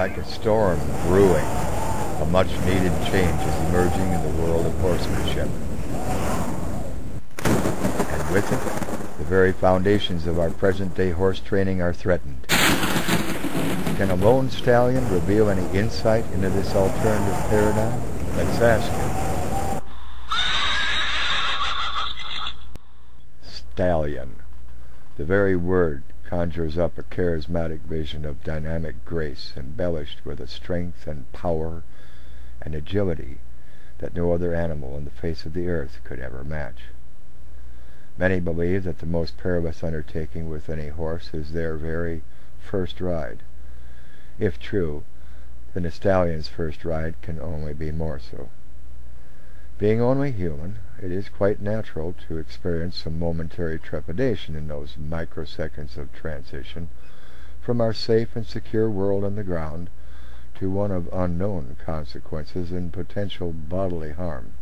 Like a storm brewing, a much-needed change is emerging in the world of horsemanship. And with it, the very foundations of our present-day horse training are threatened. Can a lone stallion reveal any insight into this alternative paradigm? Let's ask him. Stallion. The very word conjures up a charismatic vision of dynamic grace, embellished with a strength and power and agility that no other animal on the face of the earth could ever match. Many believe that the most perilous undertaking with any horse is their very first ride. If true, then a stallion's first ride can only be more so. Being only human, it is quite natural to experience some momentary trepidation in those microseconds of transition from our safe and secure world on the ground to one of unknown consequences and potential bodily harm.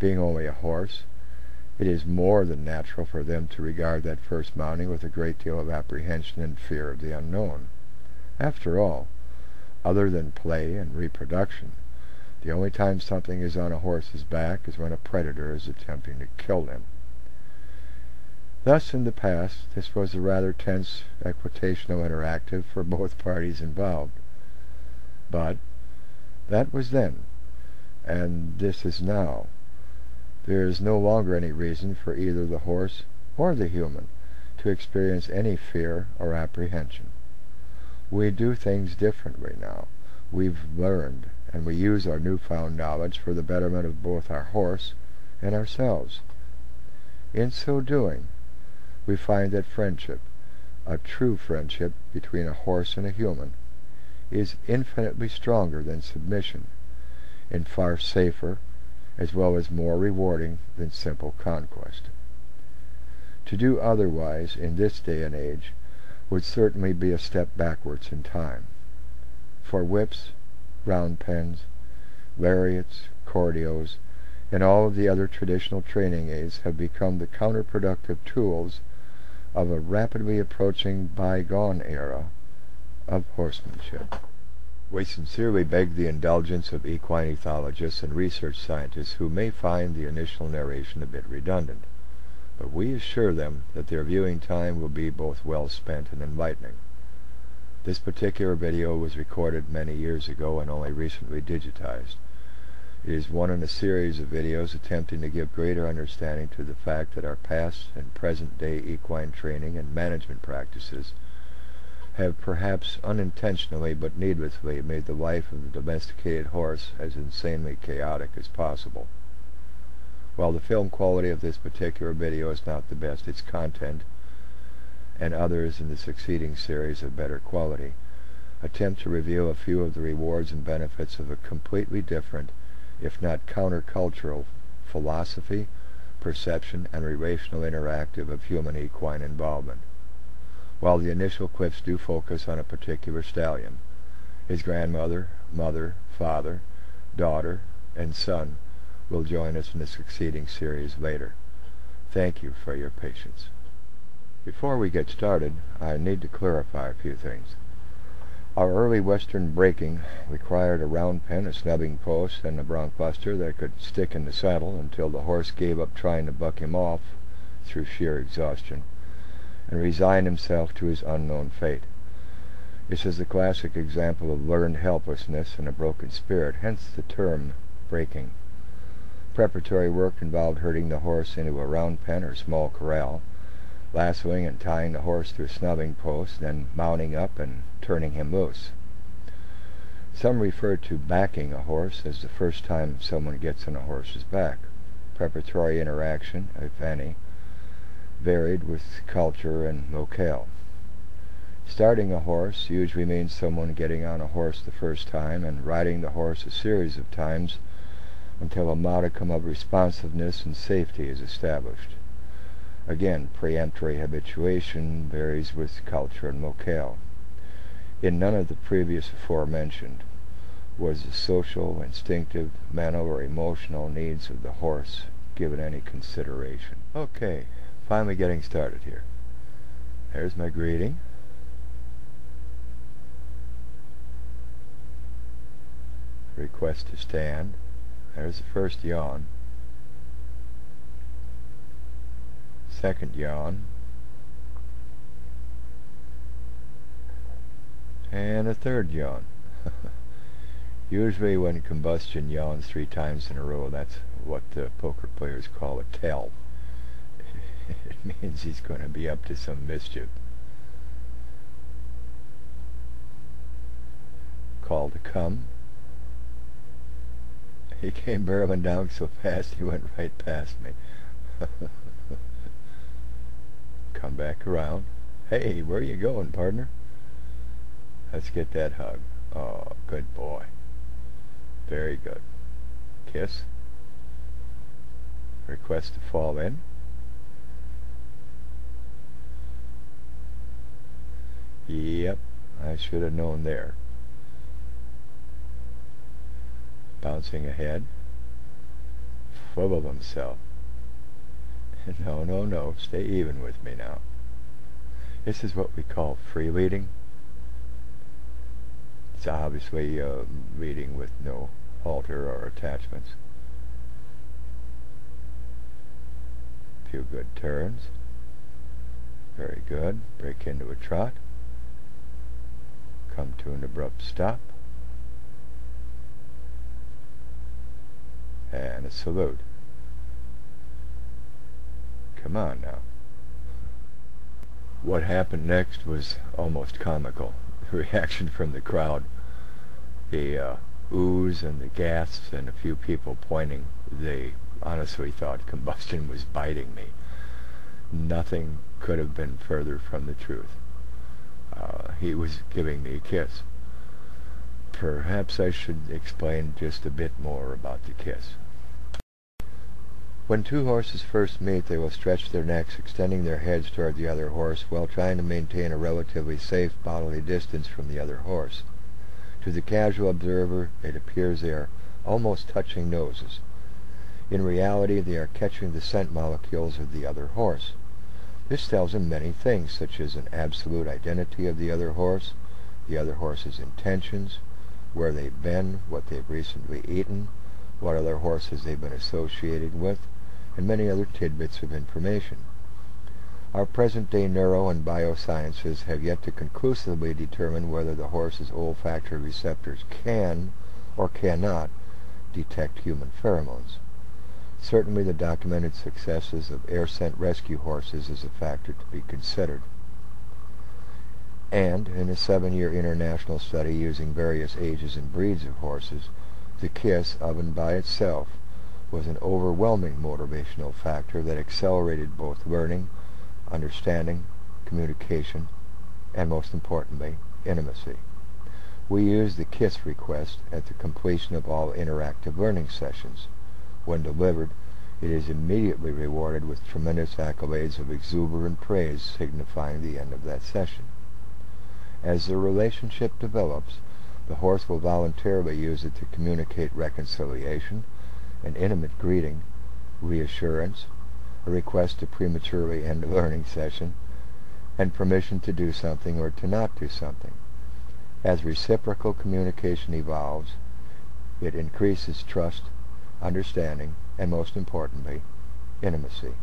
Being only a horse, it is more than natural for them to regard that first mounting with a great deal of apprehension and fear of the unknown. After all, other than play and reproduction, the only time something is on a horse's back is when a predator is attempting to kill him. Thus, in the past, this was a rather tense equitational interactive for both parties involved. But that was then, and this is now. There is no longer any reason for either the horse or the human to experience any fear or apprehension. We do things differently now. We've learned, and we use our newfound knowledge for the betterment of both our horse and ourselves. In so doing, we find that friendship, a true friendship between a horse and a human, is infinitely stronger than submission, and far safer, as well as more rewarding than simple conquest. To do otherwise in this day and age would certainly be a step backwards in time. For whips, round pens, lariats, cordeos, and all of the other traditional training aids have become the counterproductive tools of a rapidly approaching bygone era of horsemanship. We sincerely beg the indulgence of equine ethologists and research scientists who may find the initial narration a bit redundant, but we assure them that their viewing time will be both well spent and enlightening. This particular video was recorded many years ago and only recently digitized. It is one in a series of videos attempting to give greater understanding to the fact that our past and present day equine training and management practices have perhaps unintentionally but needlessly made the life of the domesticated horse as insanely chaotic as possible. While the film quality of this particular video is not the best, its content, and others in the succeeding series of better quality, attempt to reveal a few of the rewards and benefits of a completely different, if not countercultural, philosophy, perception, and relational interactive of human equine involvement. While the initial clips do focus on a particular stallion, his grandmother, mother, father, daughter, and son will join us in the succeeding series later. Thank you for your patience. Before we get started, I need to clarify a few things. Our early Western breaking required a round pen, a snubbing post, and a bronc buster that could stick in the saddle until the horse gave up trying to buck him off through sheer exhaustion and resigned himself to his unknown fate. This is a classic example of learned helplessness and a broken spirit, hence the term breaking. Preparatory work involved herding the horse into a round pen or small corral, lassoing and tying the horse to a snubbing post, then mounting up and turning him loose. Some refer to backing a horse as the first time someone gets on a horse's back. Preparatory interaction, if any, varied with culture and locale. Starting a horse usually means someone getting on a horse the first time and riding the horse a series of times until a modicum of responsiveness and safety is established. Again, preemptory habituation varies with culture and locale. In none of the previous aforementioned was the social, instinctive, mental, or emotional needs of the horse given any consideration. Okay, finally getting started here. There's my greeting. request to stand. There's the first yawn. Second yawn. And a third yawn. Usually when combustion yawns 3 times in a row, that's what the poker players call a tell. It means he's going to be up to some mischief. Call to come. He came barreling down so fast he went right past me. Come back around. Hey, where you going, partner? Let's get that hug. Oh, good boy. Very good. Kiss. Request to fall in. Yep, I should have known there. Bouncing ahead. Full of himself. No, no, no. Stay even with me now. This is what we call free leading. It's obviously leading with no halter or attachments. A few good turns. Very good. Break into a trot. Come to an abrupt stop. And a salute. Come on now. What happened next was almost comical. The reaction from the crowd. The oohs and the gasps and a few people pointing. They honestly thought combustion was biting me. Nothing could have been further from the truth. He was giving me a kiss. Perhaps I should explain just a bit more about the kiss. When 2 horses first meet, they will stretch their necks, extending their heads toward the other horse, while trying to maintain a relatively safe bodily distance from the other horse. To the casual observer, it appears they are almost touching noses. In reality, they are catching the scent molecules of the other horse. This tells him many things, such as an absolute identity of the other horse's intentions, where they've been, what they've recently eaten, what other horses they've been associated with, and many other tidbits of information. Our present-day neuro and biosciences have yet to conclusively determine whether the horse's olfactory receptors can or cannot detect human pheromones. Certainly the documented successes of air scent rescue horses is a factor to be considered. And in a 7-year international study using various ages and breeds of horses, the kiss, of and by itself, was an overwhelming motivational factor that accelerated both learning, understanding, communication, and most importantly, intimacy. We use the kiss request at the completion of all interactive learning sessions. When delivered, it is immediately rewarded with tremendous accolades of exuberant praise, signifying the end of that session. As the relationship develops, the horse will voluntarily use it to communicate reconciliation, an intimate greeting, reassurance, a request to prematurely end a learning session, and permission to do something or to not do something. As reciprocal communication evolves, it increases trust, understanding, and most importantly, intimacy.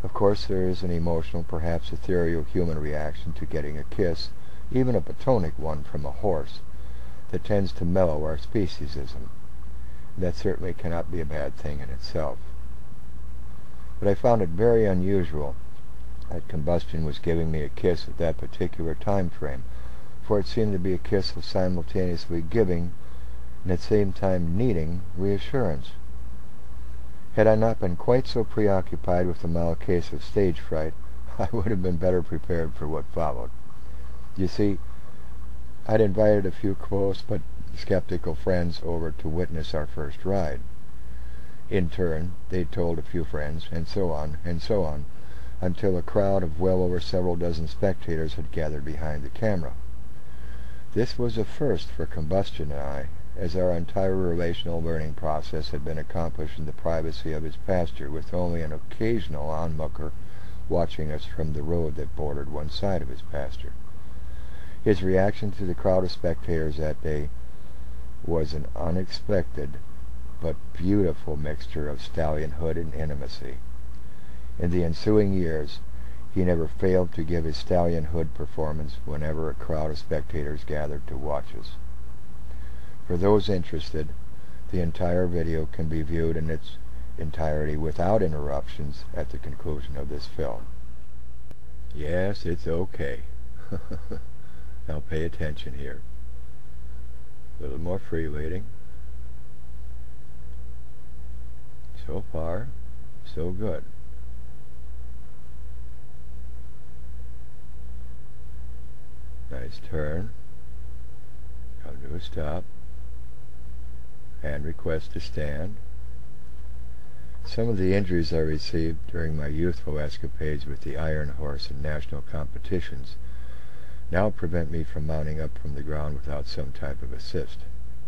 Of course, there is an emotional, perhaps ethereal human reaction to getting a kiss, even a platonic one from a horse, that tends to mellow our speciesism. That certainly cannot be a bad thing in itself. But I found it very unusual that combustion was giving me a kiss at that particular time frame, for it seemed to be a kiss of simultaneously giving and at the same time needing reassurance. Had I not been quite so preoccupied with the mild case of stage fright, I would have been better prepared for what followed. You see, I'd invited a few close but skeptical friends over to witness our first ride. In turn, they told a few friends, and so on, until a crowd of well over several dozen spectators had gathered behind the camera. This was a first for Combustion and I, as our entire relational learning process had been accomplished in the privacy of his pasture, with only an occasional onlooker watching us from the road that bordered one side of his pasture. His reaction to the crowd of spectators that day was an unexpected but beautiful mixture of stallionhood and intimacy. In the ensuing years, he never failed to give his stallionhood performance whenever a crowd of spectators gathered to watch us. For those interested, the entire video can be viewed in its entirety without interruptions at the conclusion of this film. Yes, it's okay. Now pay attention here. A little more freewheeling. So far, so good. Nice turn. Come to a stop. And request to stand. Some of the injuries I received during my youthful escapades with the Iron Horse in national competitions now prevent me from mounting up from the ground without some type of assist.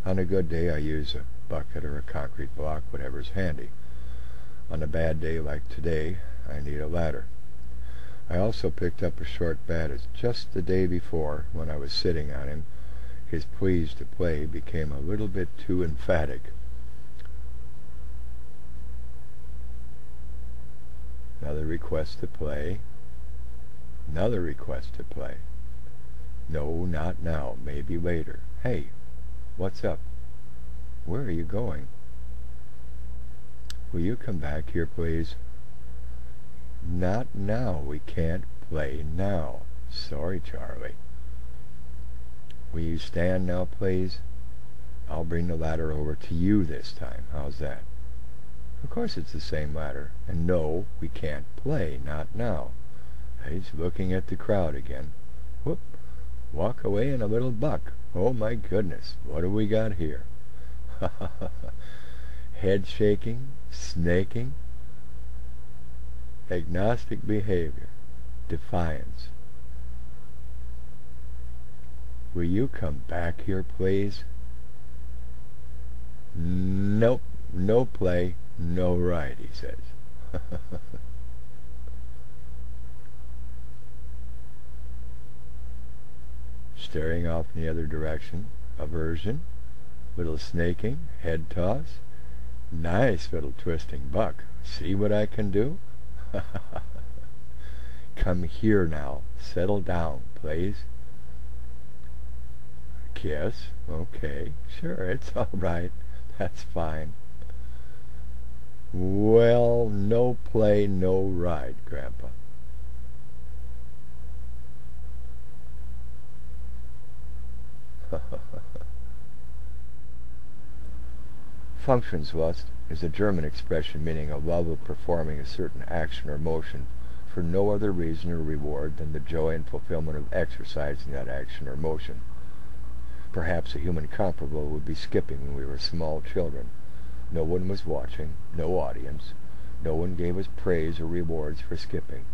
On a good day I use a bucket or a concrete block, whatever's handy. On a bad day like today, I need a ladder. I also picked up a short bat as just the day before, when I was sitting on him, his pleas to play became a little bit too emphatic. Another request to play. Another request to play. No, not now. Maybe later. Hey, what's up? Where are you going? Will you come back here, please? Not now. We can't play now. Sorry, Charlie. Will you stand now, please? I'll bring the ladder over to you this time. How's that? Of course it's the same ladder. And no, we can't play. Not now. He's looking at the crowd again. Whoop. Walk away and a little buck. Oh my goodness. What do we got here? Head shaking, snaking, agnostic behavior, defiance. Will you come back here, please? Nope, no play, no ride, he says. Staring off in the other direction, aversion, little snaking, head toss. Nice little twisting buck. See what I can do? Come here now. Settle down, please. Kiss. Okay. Sure, it's all right. That's fine. Well, no play, no ride, Grandpa. Funktionslust is a German expression meaning a love of performing a certain action or motion for no other reason or reward than the joy and fulfillment of exercising that action or motion. Perhaps a human comparable would be skipping when we were small children. No one was watching, no audience. No one gave us praise or rewards for skipping.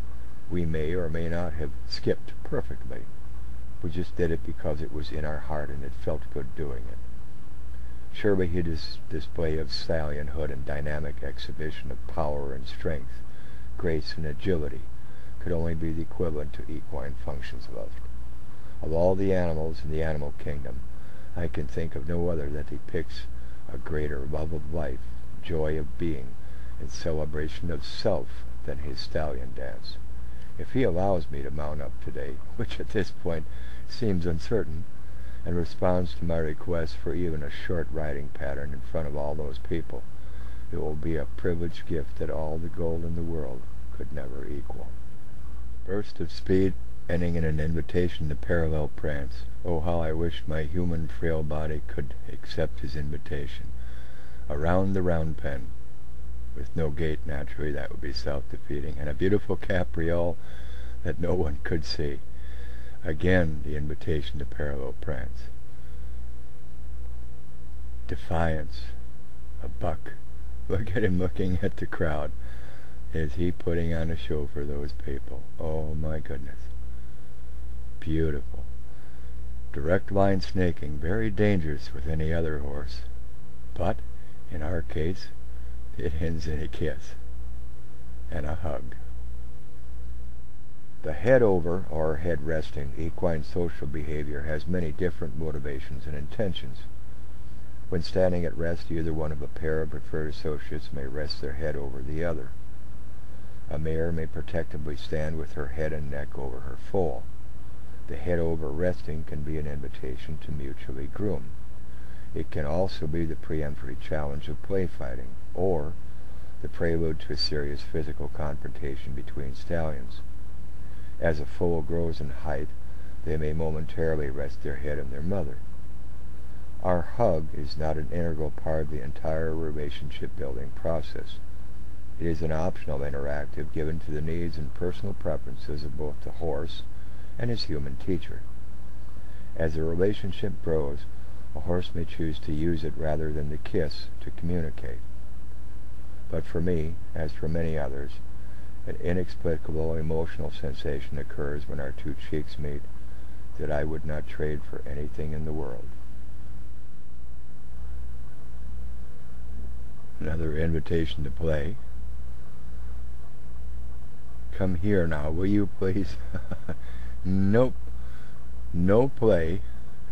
We may or may not have skipped perfectly. We just did it because it was in our heart and it felt good doing it. Surely his display of stallionhood and dynamic exhibition of power and strength, grace and agility, could only be the equivalent to equine Funktionslust. Of all the animals in the animal kingdom, I can think of no other that depicts a greater love of life, joy of being, and celebration of self than his stallion dance. If he allows me to mount up today, which at this point seems uncertain, and responds to my request for even a short riding pattern in front of all those people, it will be a privileged gift that all the gold in the world could never equal. Burst of speed, ending in an invitation to parallel prance. Oh, how I wish my human frail body could accept his invitation. Around the round pen, with no gate naturally, that would be self-defeating, and a beautiful capriole that no one could see. Again, the invitation to parallel prance. Defiance. A buck. Look at him looking at the crowd. Is he putting on a show for those people? Oh my goodness. Beautiful. Direct line snaking, very dangerous with any other horse. But, in our case, it ends in a kiss and a hug. The head over, or head resting, equine social behavior has many different motivations and intentions. When standing at rest, either one of a pair of preferred associates may rest their head over the other. A mare may protectively stand with her head and neck over her foal. The head over resting can be an invitation to mutually groom. It can also be the preemptory challenge of play fighting, or the prelude to a serious physical confrontation between stallions. As a foal grows in height, they may momentarily rest their head on their mother. Our hug is not an integral part of the entire relationship-building process. It is an optional interactive given to the needs and personal preferences of both the horse and his human teacher. As the relationship grows, a horse may choose to use it rather than the kiss to communicate. But for me, as for many others, an inexplicable emotional sensation occurs when our two cheeks meet that I would not trade for anything in the world. Another invitation to play. Come here now, will you please? Nope. No play,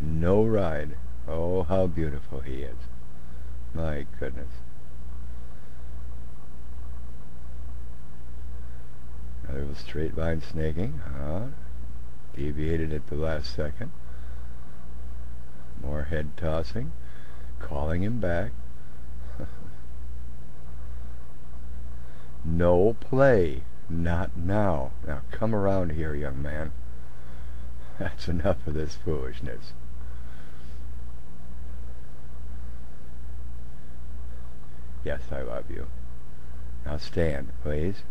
no ride. Oh, how beautiful he is. My goodness. Another little straight line snaking. Deviated at the last second. More head tossing. Calling him back. No play. Not now. Now come around here, young man. That's enough of this foolishness. Yes, I love you. Now stand, please.